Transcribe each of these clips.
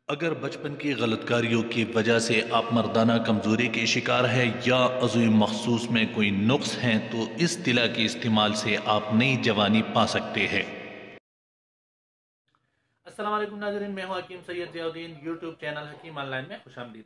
अगर बचपन की गलतकारियों की वजह से आप मर्दाना कमज़ोरी के शिकार हैं या अज़ू मखसूस में कोई नुक्स हैं तो इस तिला के इस्तेमाल से आप नई जवानी पा सकते हैं। अस्सलाम वालेकुम नाजरीन, मैं हूं हकीम सैयद जियाउद्दीन। यूट्यूब चैनल हकीम ऑनलाइन में खुशामदीद।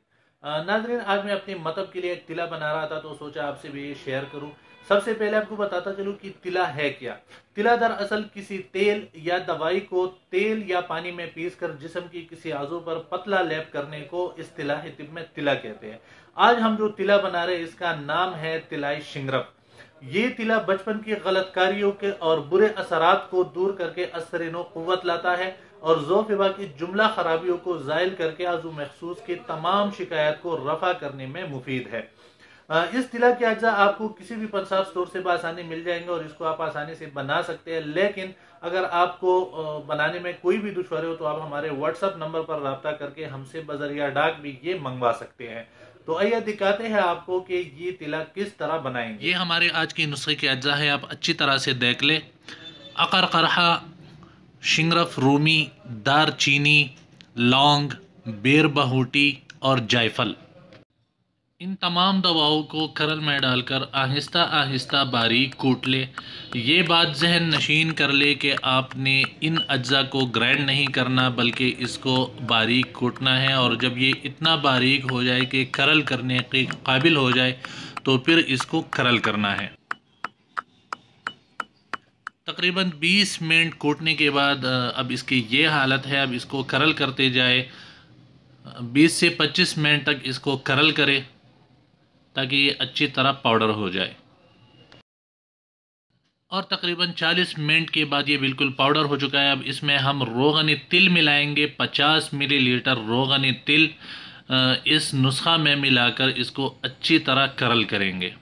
नाजरीन, आज मैं अपने मतलब के लिए एक तिला बना रहा था तो सोचा आपसे भी शेयर करूं। सबसे पहले आपको बताता चलूं कि तिला है क्या। तिला दरअसल किसी तेल या दवाई को तेल या पानी में पीसकर जिस्म की किसी आजू पर पतला लेप करने को इस्तिलाही तिब में तिला कहते हैं। आज हम जो तिला बना रहे हैं इसका नाम है तिलाई शिंगरफ। ये तिला बचपन की गलतकारियों के और बुरे असरात को दूर करके असरिनो कुव्वत लाता है और ज़ोफ़िबा की जुमला खराबियों को ज़ायल करके आजू महसूस की तमाम शिकायत को रफा करने में मुफीद है। इस तिला के अज्जा आपको किसी भी पंसार स्टोर से आसानी मिल जाएंगे और इसको आप आसानी से बना सकते हैं। लेकिन अगर आपको बनाने में कोई भी दुश्वारी हो तो आप हमारे व्हाट्सएप नंबर पर रब्ता करके हमसे बजरिया डाक भी ये मंगवा सकते हैं। तो आइए दिखाते हैं आपको कि ये तिला किस तरह बनाएंगे। ये हमारे आज के नुस्खे के अज्जा है, आप अच्छी तरह से देख ले। अकर करहा, शिंगरफ रूमी, दार चीनी, लौंग, बेर बहूटी और जायफल। इन तमाम दवाओं को खरल में डालकर आहिस्ता आहिस्ता बारीक कूट ले। ये बात जहन नशीन कर ले कि आपने इन अज्जा को ग्राइंड नहीं करना बल्कि इसको बारीक कूटना है, और जब ये इतना बारीक हो जाए कि खरल करने के काबिल हो जाए तो फिर इसको खरल करना है। तकरीबन 20 मिनट कूटने के बाद अब इसकी ये हालत है। अब इसको खरल करते जाए, 20 से 25 मिनट तक इसको खरल करे ताकि ये अच्छी तरह पाउडर हो जाए। और तकरीबन 40 मिनट के बाद ये बिल्कुल पाउडर हो चुका है। अब इसमें हम रोगनी तिल मिलाएंगे, 50 मिलीलीटर रोगनी तिल इस नुस्खा में मिलाकर इसको अच्छी तरह करल करेंगे।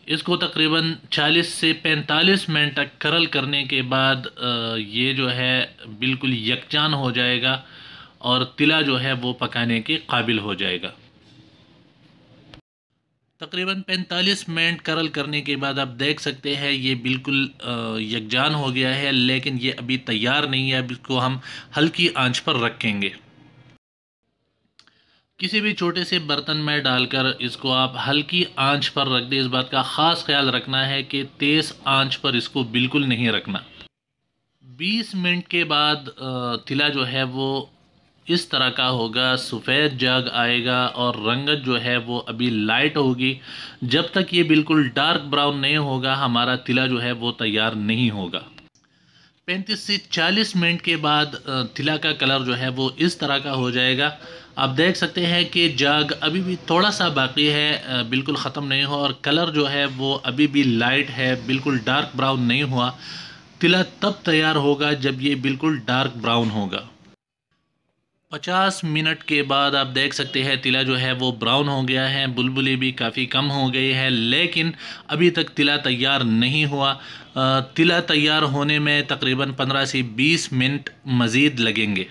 इसको तकरीबन 40 से 45 मिनट तक करल करने के बाद ये जो है बिल्कुल यकजान हो जाएगा और तिला जो है वो पकाने के काबिल हो जाएगा। तकरीबन 45 मिनट करल करने के बाद आप देख सकते हैं ये बिल्कुल यकजान हो गया है, लेकिन ये अभी तैयार नहीं है। अब इसको हम हल्की आंच पर रखेंगे। किसी भी छोटे से बर्तन में डालकर इसको आप हल्की आंच पर रख दें। इस बात का ख़ास ख्याल रखना है कि तेज़ आंच पर इसको बिल्कुल नहीं रखना। 20 मिनट के बाद तिला जो है वो इस तरह का होगा, सफ़ेद जग आएगा और रंगत जो है वो अभी लाइट होगी। जब तक ये बिल्कुल डार्क ब्राउन नहीं होगा हमारा तिला जो है वो तैयार नहीं होगा। 35 से 40 मिनट के बाद तिला का कलर जो है वो इस तरह का हो जाएगा। आप देख सकते हैं कि जग अभी भी थोड़ा सा बाकी है, बिल्कुल ख़त्म नहीं हुआ, और कलर जो है वो अभी भी लाइट है, बिल्कुल डार्क ब्राउन नहीं हुआ। तिला तब तैयार होगा जब ये बिल्कुल डार्क ब्राउन होगा। 50 मिनट के बाद आप देख सकते हैं तिला जो है वो ब्राउन हो गया है, बुलबुली भी काफ़ी कम हो गई है, लेकिन अभी तक तिला तैयार नहीं हुआ। तिला तैयार होने में तकरीबन 15 से 20 मिनट मज़ीद लगेंगे।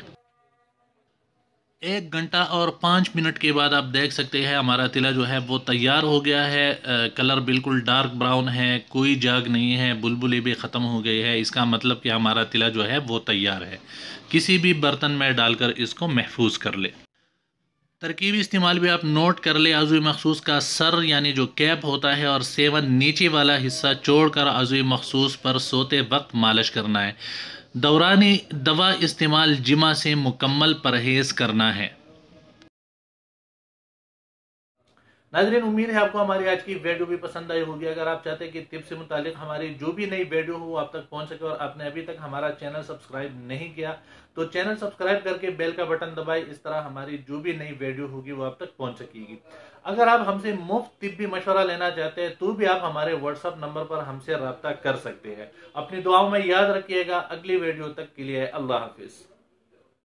1 घंटा और 5 मिनट के बाद आप देख सकते हैं हमारा तिला जो है वो तैयार हो गया है। कलर बिल्कुल डार्क ब्राउन है, कोई जाग नहीं है, बुलबुली भी ख़त्म हो गई है। इसका मतलब कि हमारा तिला जो है वो तैयार है। किसी भी बर्तन में डालकर इसको महफूज कर ले। तरकीबी इस्तेमाल भी आप नोट कर ले। आज़ू मखसूस का सर यानी जो कैप होता है और सेवन नीचे वाला हिस्सा छोड़कर आज़ू मखसूस पर सोते वक्त मालिश करना है। दौरानी दवा इस्तेमाल जिमा से मुकम्मल परहेज़ करना है। नाजरीन, उम्मीद है आपको हमारी आज की वीडियो भी पसंद आई होगी। अगर आप चाहते हैं कि टिप से मुतालिक हमारी जो भी नई वीडियो हो वो आप तक पहुंच सके और आपने अभी तक हमारा चैनल सब्सक्राइब नहीं किया तो चैनल सब्सक्राइब करके बेल का बटन दबाए। इस तरह हमारी जो भी नई वीडियो होगी वो आप तक पहुंच सकेगी। अगर आप हमसे मुफ्त तिब्बी मशवरा लेना चाहते हैं तो भी आप हमारे व्हाट्सएप नंबर पर हमसे रब्ता कर सकते हैं। अपनी दुआओं में याद रखिएगा। अगली वीडियो तक के लिए अल्लाह हाफिज।